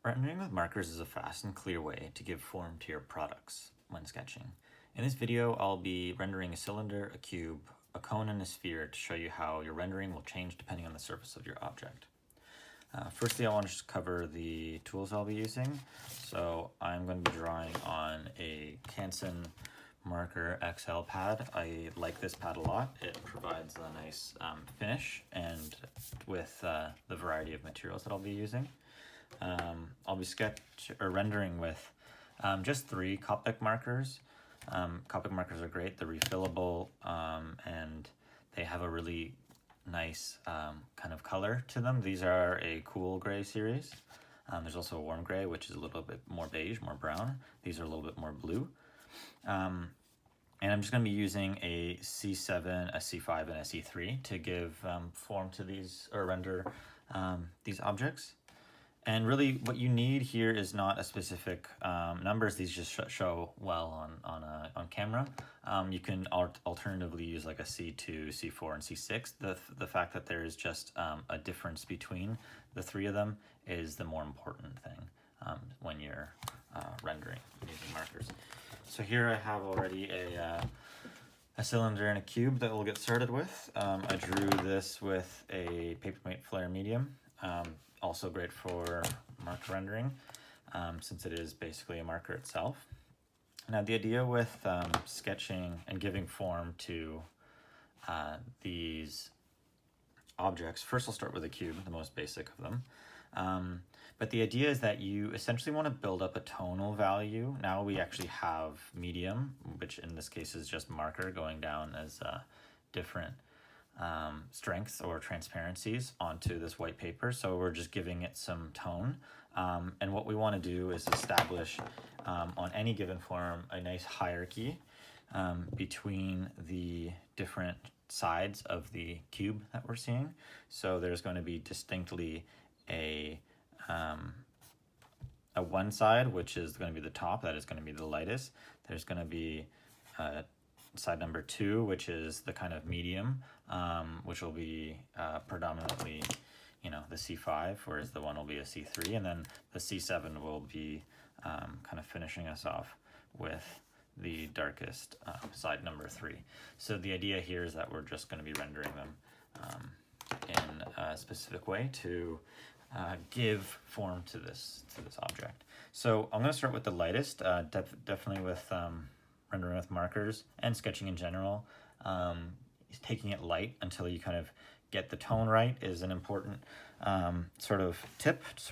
Rendering with markers is a fast and clear way to give form to your products when sketching. In this video, I'll be rendering a cylinder, a cube, a cone, and a sphere to show you how your rendering will change depending on the surface of your object. Firstly, I want to just cover the tools I'll be using. So I'm going to be drawing on a Canson Marker XL pad. I like this pad a lot. It provides a nice finish, and with the variety of materials that I'll be using. I'll be rendering with just 3 Copic markers. Copic markers are great. They're refillable, and they have a really nice kind of color to them. These are a cool gray series. There's also a warm gray, which is a little bit more beige, more brown. These are a little bit more blue. And I'm just going to be using a C7, a C5, and a C3 to give form to these, or render these objects. And really what you need here is not a specific numbers. These just show well on camera. You can alternatively use like a C2, C4, and C6. The fact that there is just a difference between the 3 of them is the more important thing when you're rendering using markers. So here I have already a cylinder and a cube that we'll get started with. I drew this with a Papermate Flare Medium. Also great for marker rendering, since it is basically a marker itself. Now the idea with sketching and giving form to these objects, first I'll start with a cube, the most basic of them. But the idea is that you essentially want to build up a tonal value. Now we actually have medium, which in this case is just marker going down as different strengths or transparencies onto this white paper. So we're just giving it some tone. And what we want to do is establish on any given form a nice hierarchy between the different sides of the cube that we're seeing. So there's going to be distinctly a one side, which is going to be the top, that is going to be the lightest. There's going to be side number 2, which is the kind of medium, which will be predominantly, the C5, whereas the one will be a C3, and then the C7 will be kind of finishing us off with the darkest side number 3. So the idea here is that we're just going to be rendering them in a specific way to give form to this object. So I'm going to start with the lightest, definitely with rendering with markers and sketching in general. Taking it light until you kind of get the tone right is an important sort of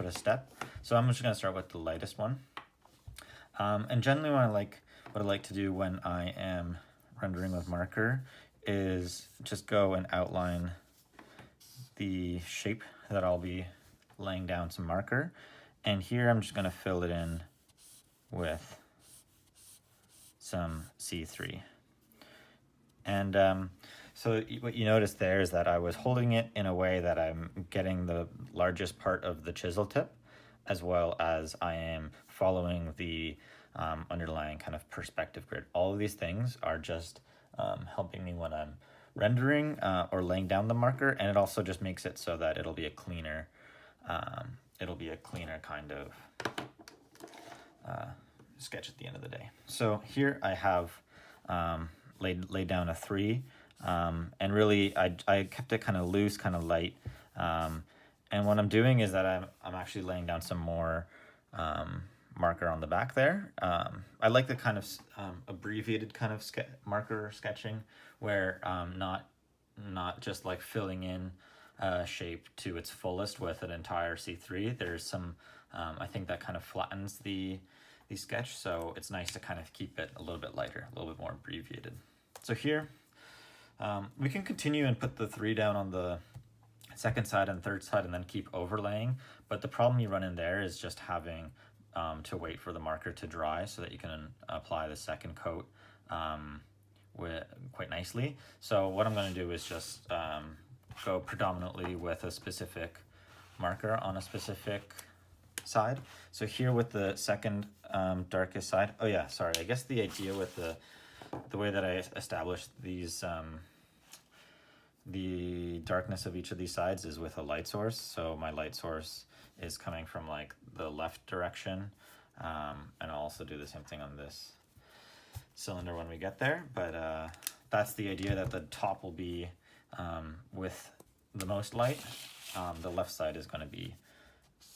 step. So I'm just going to start with the lightest one. And generally what I like to do when I am rendering with marker is just go and outline the shape that I'll be laying down some marker. And here I'm just going to fill it in with some C3. And so what you notice there is that I was holding it in a way that I'm getting the largest part of the chisel tip, as well as I am following the underlying kind of perspective grid. All of these things are just helping me when I'm rendering or laying down the marker, and it also just makes it so that it'll be a cleaner kind of sketch at the end of the day. So here I have laid down a 3, and really I kept it kind of loose, kind of light, and what I'm doing is that I'm actually laying down some more marker on the back there. I like the kind of abbreviated kind of marker sketching, where not just like filling in shape to its fullest with an entire C3. There's some I think that kind of flattens the sketch, so it's nice to kind of keep it a little bit lighter, a little bit more abbreviated. So here we can continue and put the 3 down on the second side and third side and then keep overlaying, but the problem you run in there is just having to wait for the marker to dry so that you can apply the second coat quite nicely. So what I'm going to do is just go predominantly with a specific marker on a specific side. So here with the second darkest side, I guess the idea with the way that I established these the darkness of each of these sides is with a light source. So my light source is coming from like the left direction. And I'll also do the same thing on this cylinder when we get there, but that's the idea, that the top will be with the most light. The left side is going to be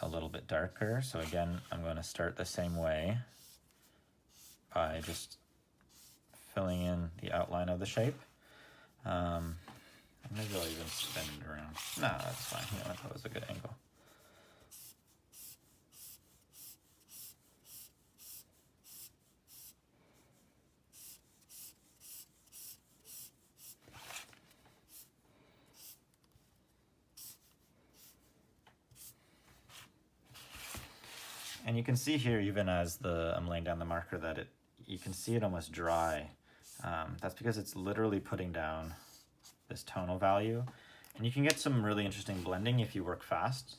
a little bit darker. So again, I'm going to start the same way by just filling in the outline of the shape. Maybe I'll even spin it around. No, that's fine. You know what? That was a good angle. And you can see here, even as I'm laying down the marker, that you can see it almost dry. That's because it's literally putting down this tonal value. And you can get some really interesting blending if you work fast.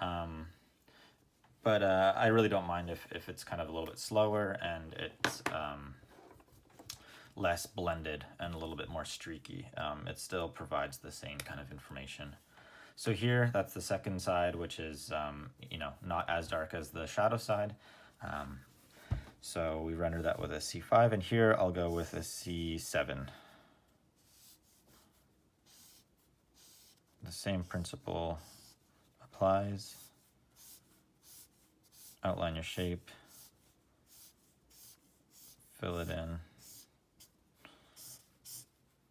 But I really don't mind if it's kind of a little bit slower and it's less blended and a little bit more streaky. It still provides the same kind of information. So here, that's the second side, which is, you know, not as dark as the shadow side. So we render that with a C5, and here I'll go with a C7. The same principle applies. Outline your shape, fill it in.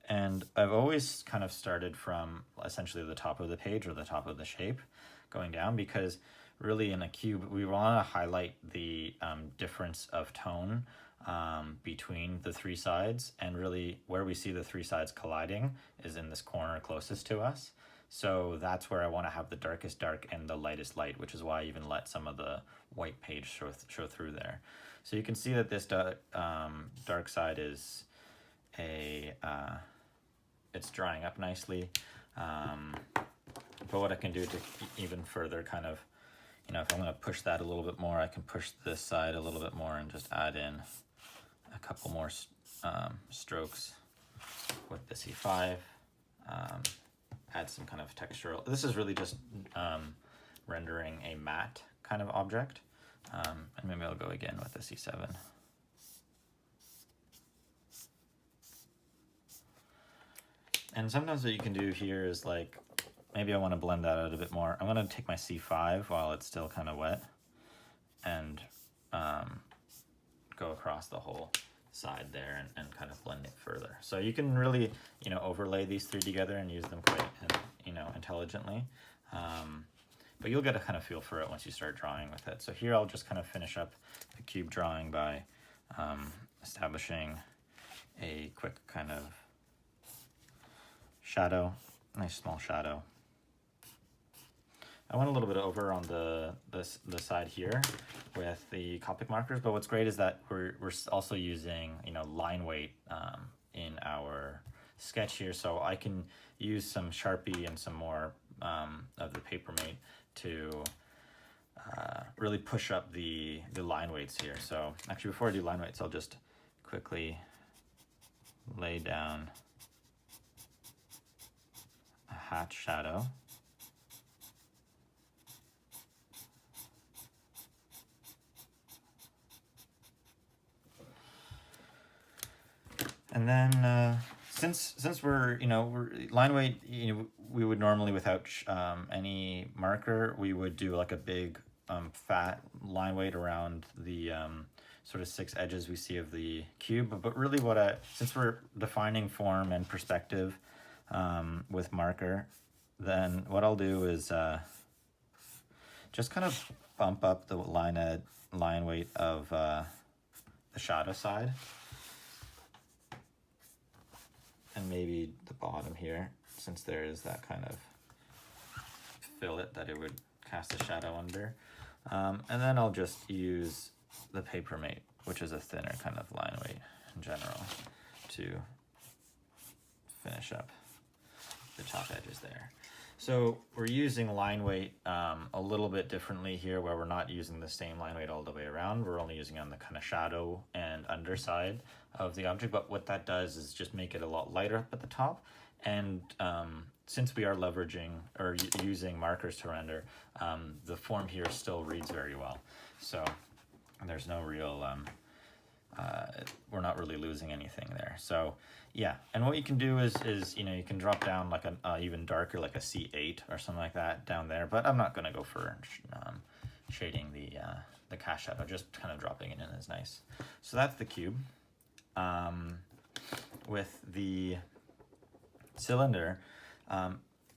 And I've always kind of started from essentially the top of the page or the top of the shape going down, because really in a cube, we want to highlight the difference of tone between the three sides, and really where we see the three sides colliding is in this corner closest to us. So that's where I want to have the darkest dark and the lightest light, which is why I even let some of the white page show through there. So you can see that this dark side is it's drying up nicely. But what I can do to even further kind of, you know, if I'm going to push that a little bit more, I can push this side a little bit more and just add in a couple more strokes with the C5. Add some kind of textural. This is really just rendering a matte kind of object. And maybe I'll go again with the C7. And sometimes what you can do here is like, maybe I want to blend that out a bit more. I'm going to take my C5 while it's still kind of wet and go across the whole side there and kind of blend it further. So you can really, you know, overlay these three together and use them quite, you know, intelligently. But you'll get a kind of feel for it once you start drawing with it. So here I'll just kind of finish up the cube drawing by establishing a quick kind of shadow, nice small shadow. I went a little bit over on the side here with the Copic markers, but what's great is that we're also using, you know, line weight in our sketch here, so I can use some Sharpie and some more of the Papermate to really push up the line weights here. So actually, before I do line weights, I'll just quickly lay down a hatch shadow. And then since we're, you know, line weight, you know, we would normally, without any marker, we would do like a big fat line weight around the sort of 6 edges we see of the cube. But really since we're defining form and perspective with marker, then what I'll do is just kind of bump up the line weight of the shadow side. And maybe the bottom here, since there is that kind of fillet that it would cast a shadow under. And then I'll just use the Papermate, which is a thinner kind of line weight in general, to finish up the top edges there. So we're using line weight a little bit differently here, where we're not using the same line weight all the way around. We're only using on the kind of shadow and underside of the object. But what that does is just make it a lot lighter up at the top And since we are leveraging or using markers to render, the form here still reads very well. So there's no real, we're not really losing anything there. So yeah, and what you can do is you can drop down like an even darker, like a C8 or something like that down there. But I'm not going to go for shading the cast shadow. Just kind of dropping it in is nice. So that's the cube. With the cylinder,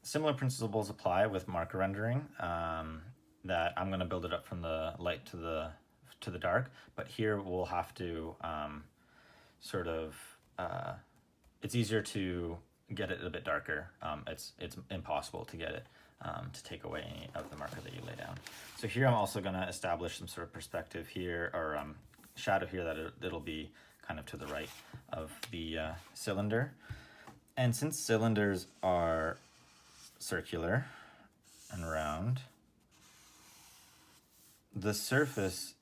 similar principles apply with marker rendering. That I'm going to build it up from the light to the dark, but here we'll have to sort of it's easier to get it a bit darker. It's impossible to get it to take away any of the marker that you lay down. So here I'm also going to establish some sort of perspective here, or shadow here, that it'll be kind of to the right of the cylinder. And since cylinders are circular and round, the surface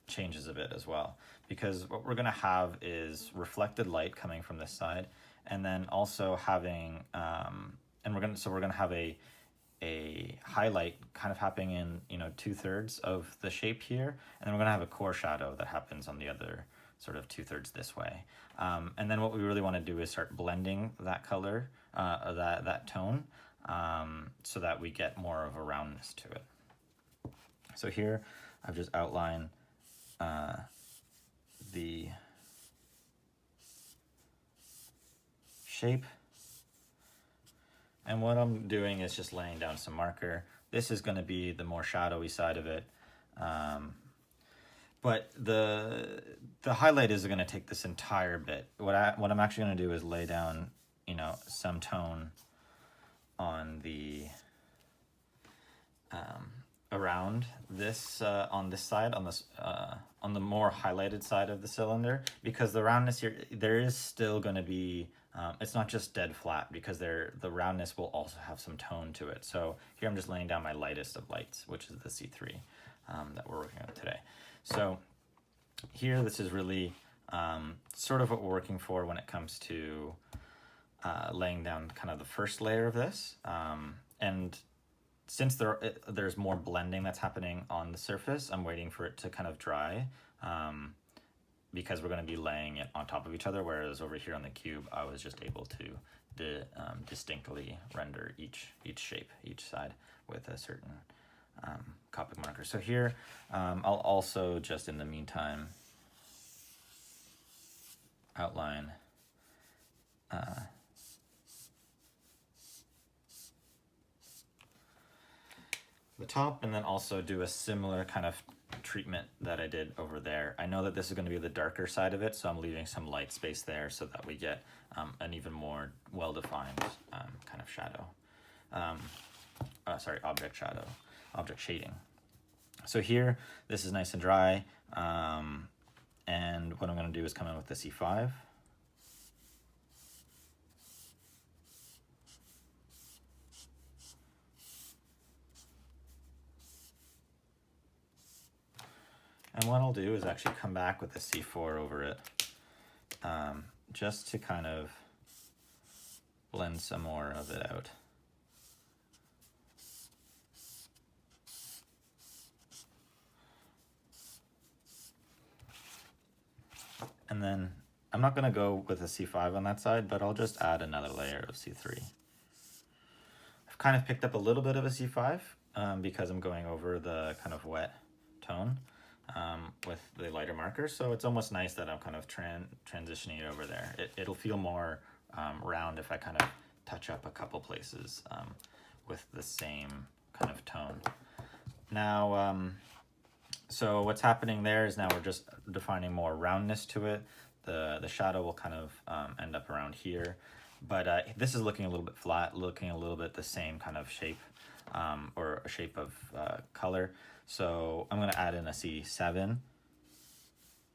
changes a bit as well, because what we're going to have is reflected light coming from this side, and then also having we're going to have a highlight kind of happening in 2/3 of the shape here, and then we're going to have a core shadow that happens on the other sort of 2/3 this way. And then what we really want to do is start blending that color, that tone, so that we get more of a roundness to it. So here I've just outlined the shape, and what I'm doing is just laying down some marker. This is going to be the more shadowy side of it, but the highlight is going to take this entire bit. What I'm actually going to do is lay down some tone on the around this on this side, on the more highlighted side of the cylinder, because the roundness here, there is still going to be it's not just dead flat, because the roundness will also have some tone to it. So here I'm just laying down my lightest of lights, which is the C3 that we're working on today. So here, this is really sort of what we're working for when it comes to laying down kind of the first layer of this. And since there's more blending that's happening on the surface, I'm waiting for it to kind of dry, because we're going to be laying it on top of each other, whereas over here on the cube, I was just able to distinctly render each shape, each side, with a certain Copic marker. So here, I'll also just in the meantime outline the top, and then also do a similar kind of treatment that I did over there. I know that this is going to be the darker side of it, so I'm leaving some light space there so that we get an even more well-defined kind of shadow. Object shadow, object shading. So here, this is nice and dry, and what I'm going to do is come in with the C5. And what I'll do is actually come back with the C4 over it, just to kind of blend some more of it out. And then I'm not going to go with a C5 on that side, but I'll just add another layer of C3. I've kind of picked up a little bit of a C5 because I'm going over the kind of wet tone with the lighter marker. So it's almost nice that I'm kind of transitioning it over there. It'll feel more round if I kind of touch up a couple places with the same kind of tone. Now, so what's happening there is now we're just defining more roundness to it. The shadow will kind of end up around here, but this is looking a little bit flat, looking a little bit the same kind of shape, or a shape of color. So I'm going to add in a C7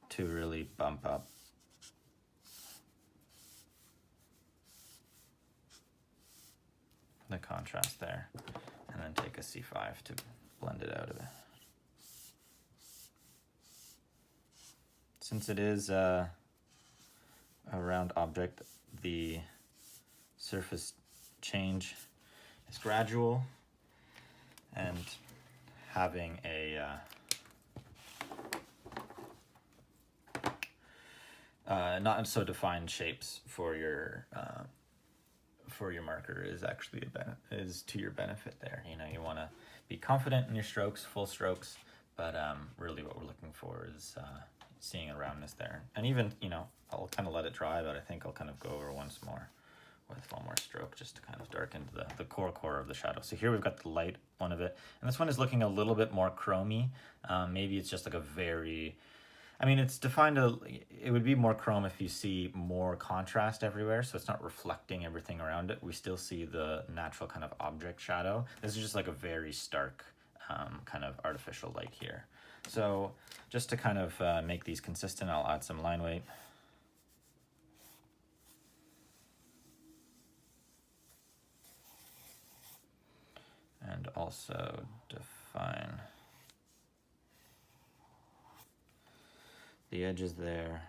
to really bump up the contrast there, and then take a C5 to blend it out of it. Since it is a round object, the surface change is gradual, and having a not so defined shapes for your marker is actually is to your benefit there. You know, you want to be confident in your strokes, full strokes, but really what we're looking for is seeing a roundness there. And even, you know, I'll kind of let it dry, but I think I'll kind of go over once more with one more stroke just to kind of darken the core of the shadow. So here we've got the light one of it, and this one is looking a little bit more chromy. Maybe it's just like a very, I mean, it's defined, it would be more chrome if you see more contrast everywhere, so it's not reflecting everything around it. We still see the natural kind of object shadow. This is just like a very stark kind of artificial light here. So just to kind of make these consistent, I'll add some line weight. And also define the edges there.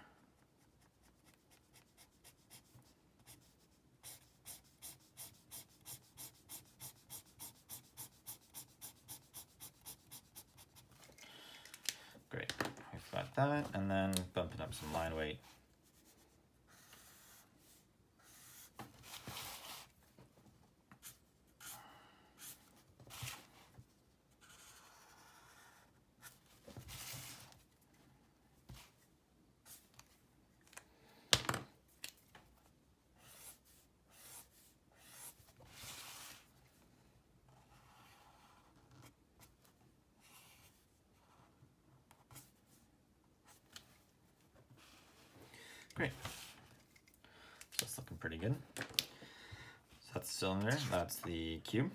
Great, we've got that, and then bumping up some line weight. Great. So it's looking pretty good. So that's the cylinder, that's the cube.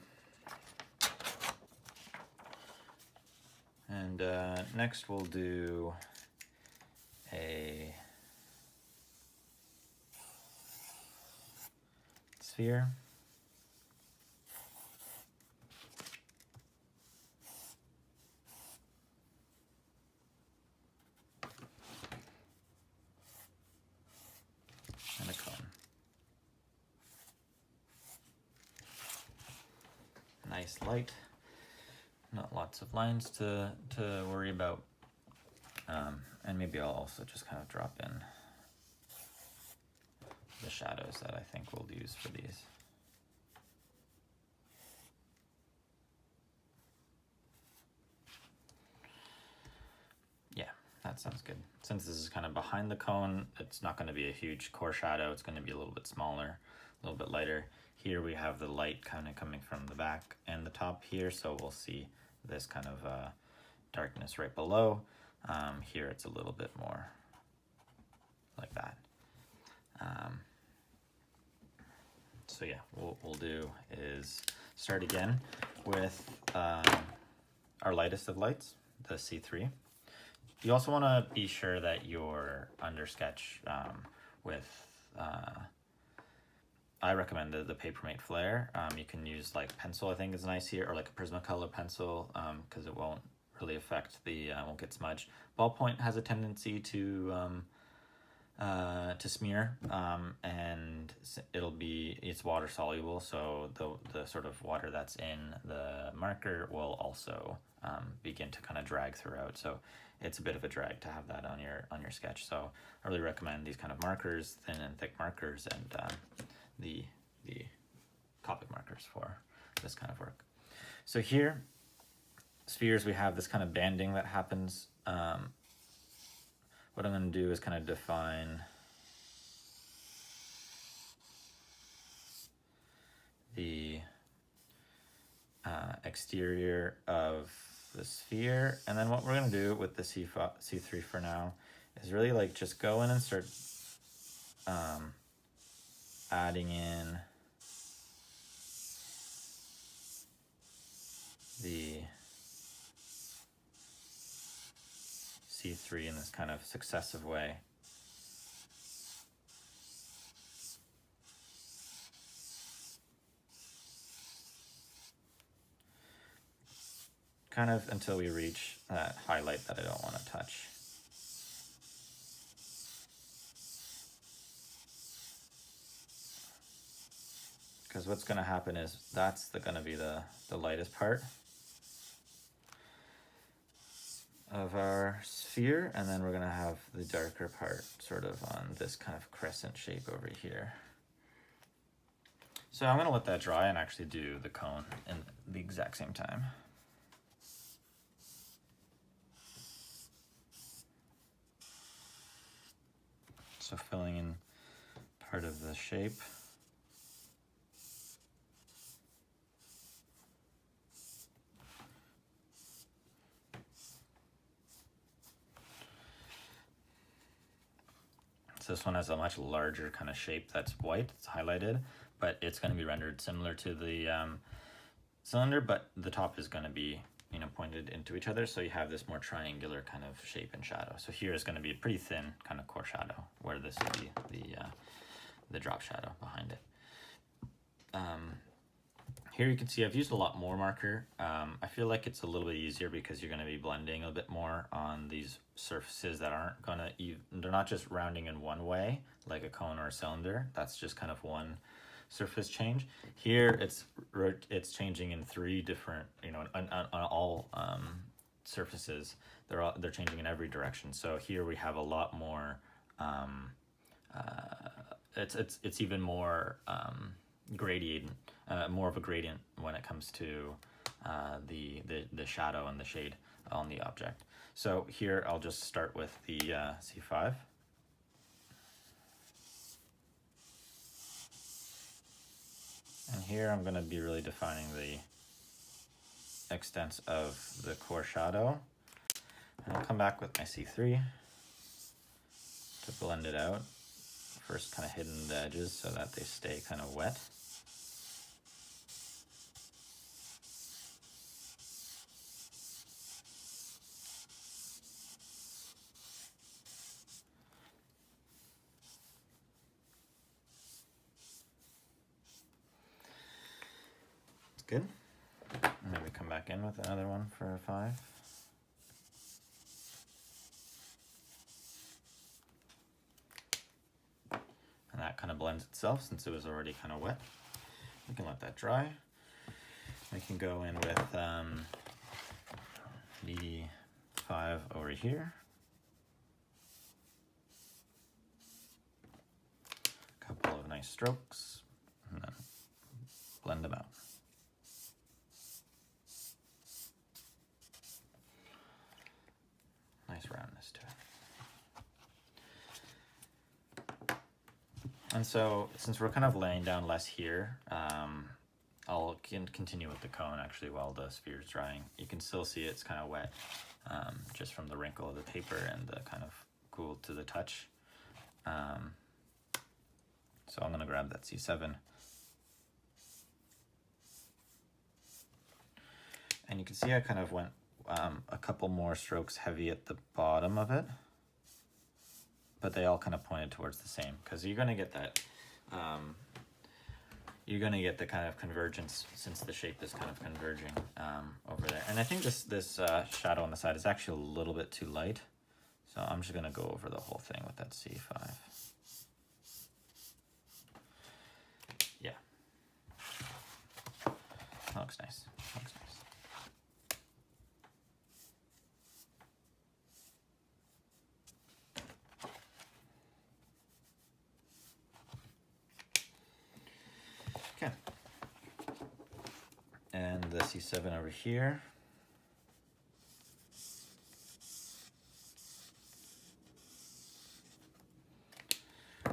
And next we'll do a sphere. And a cone. Nice light, not lots of lines to worry about. And maybe I'll also just kind of drop in the shadows that I think we'll use for these. Yeah, that sounds good. Since this is kind of behind the cone, it's not going to be a huge core shadow. It's going to be a little bit smaller, a little bit lighter. Here we have the light kind of coming from the back and the top here, so we'll see this kind of darkness right below. Here it's a little bit more like that. So yeah, what we'll do is start again with our lightest of lights, the C3. You also want to be sure that your undersketch with, I recommend the Papermate Flare. You can use like pencil, I think is nice here, or like a Prismacolor pencil, because it won't really affect the, won't get smudged. Ballpoint has a tendency to smear, and it's water soluble, so the sort of water that's in the marker will also begin to kind of drag throughout. So it's a bit of a drag to have that on your sketch. So I really recommend these kind of markers, thin and thick markers, and the Copic markers for this kind of work. So here, spheres, we have this kind of banding that happens. What I'm going to do is kind of define the exterior of the sphere, and then what we're going to do with the C3 for now is really like just go in and start adding in the C3 in this kind of successive way. Kind of until we reach that highlight that I don't want to touch. because what's going to happen is that's going to be the lightest part of our sphere, and then we're going to have the darker part sort of on this kind of crescent shape over here. So I'm going to let that dry and actually do the cone in the exact same time. So filling in part of the shape. So this one has a much larger kind of shape that's white, it's highlighted, but it's going to be rendered similar to the cylinder, but the top is going to be, you know, pointed into each other, so you have this more triangular kind of shape and shadow. So here is going to be a pretty thin kind of core shadow, where this would be the drop shadow behind it. Here you can see I've used a lot more marker. I feel like it's a little bit easier because you're going to be blending a bit more on these surfaces that aren't going to, they're not just rounding in one way, like a cone or a cylinder. That's just kind of one surface change. Here it's changing in three different, you know, on all surfaces. They're changing in every direction. So here we have a lot more, it's even more gradient, more of a gradient when it comes to the shadow and the shade on the object. So here I'll just start with the C5. And here I'm going to be really defining the extents of the core shadow. And I'll come back with my C3 to blend it out. First kind of hidden the edges so that they stay kind of wet. It's good. And maybe come back in with another one for a 5. And that kind of blends itself since it was already kind of wet. We can let that dry. We can go in with the 5 over here. A couple of nice strokes, and then blend them out. Nice roundness to it. And so, since we're kind of laying down less here, I'll continue with the cone actually while the sphere is drying. You can still see it's kind of wet, just from the wrinkle of the paper and the kind of cool to the touch. So I'm going to grab that C7. And you can see I kind of went a couple more strokes heavy at the bottom of it, but they all kind of pointed towards the same, because you're going to get that, you're going to get the kind of convergence since the shape is kind of converging over there. And I think this shadow on the side is actually a little bit too light, so I'm just going to go over the whole thing with that C5. Yeah, that looks nice. That looks nice. Okay, and the C7 over here.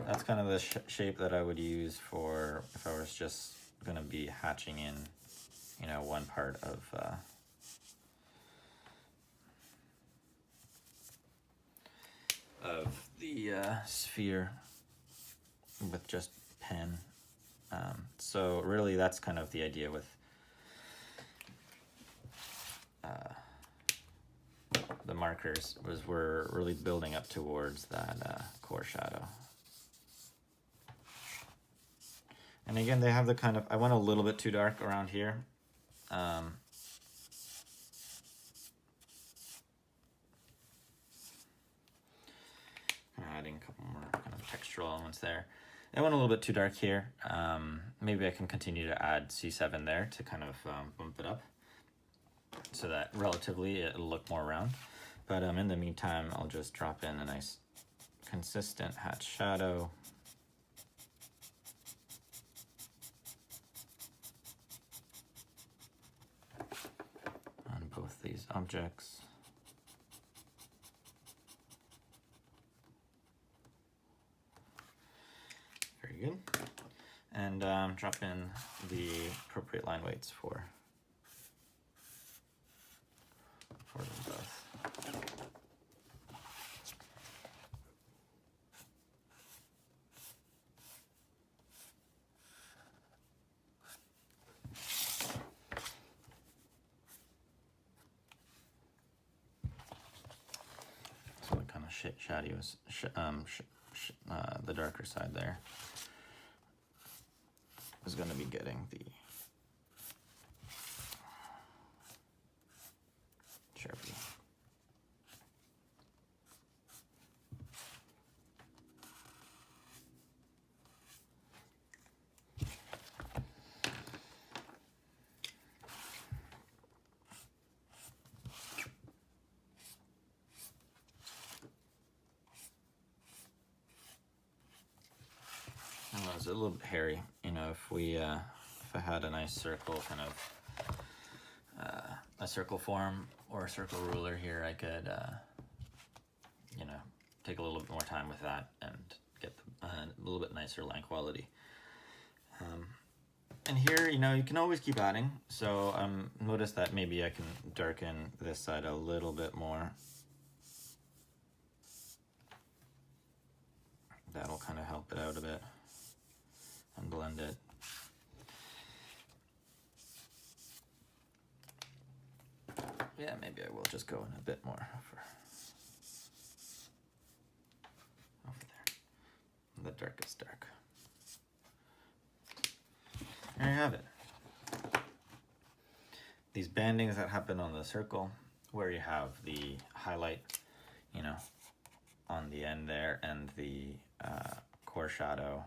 That's kind of the shape that I would use for if I was just going to be hatching in, you know, one part of the sphere with just pen. So really that's kind of the idea with the markers, was we're really building up towards that core shadow. And again, they have the kind of, I went a little bit too dark around here. Adding a couple more kind of textural elements there. It went a little bit too dark here. Maybe I can continue to add C7 there to kind of bump it up so that relatively it'll look more round. But in the meantime, I'll just drop in a nice consistent hatch shadow. On both these objects. Very good. And drop in the appropriate line weights for them both. So it kind of shadows the darker side there is going to be getting the Sharpie. It's a little bit hairy, you know. If I had a nice circle, kind of a circle form or a circle ruler here, I could, you know, take a little bit more time with that and get a little bit nicer line quality. And here, you know, you can always keep adding. So notice that maybe I can darken this side a little bit more. That'll kind of help it out a bit and blend it. Yeah, maybe I will just go in a bit more over there. The darkest dark. There you have it. These bandings that happen on the circle, where you have the highlight, you know, on the end there, and the core shadow,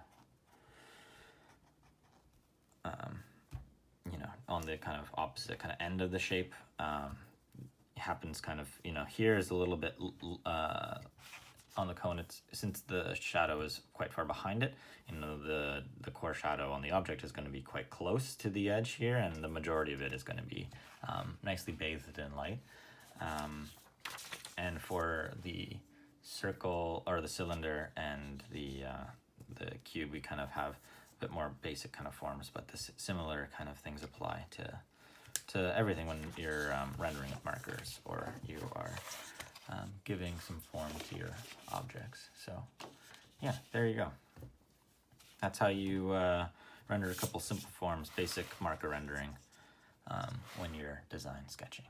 you know, on the kind of opposite kind of end of the shape. Happens kind of, you know, here is a little bit on the cone. It's, since the shadow is quite far behind it, you know, the core shadow on the object is going to be quite close to the edge here, and the majority of it is going to be nicely bathed in light. And for the circle or the cylinder and the cube, we kind of have a bit more basic kind of forms, but the similar kind of things apply to everything when you're rendering with markers, or you are giving some form to your objects. So yeah, there you go. That's how you render a couple simple forms, basic marker rendering when you're design sketching.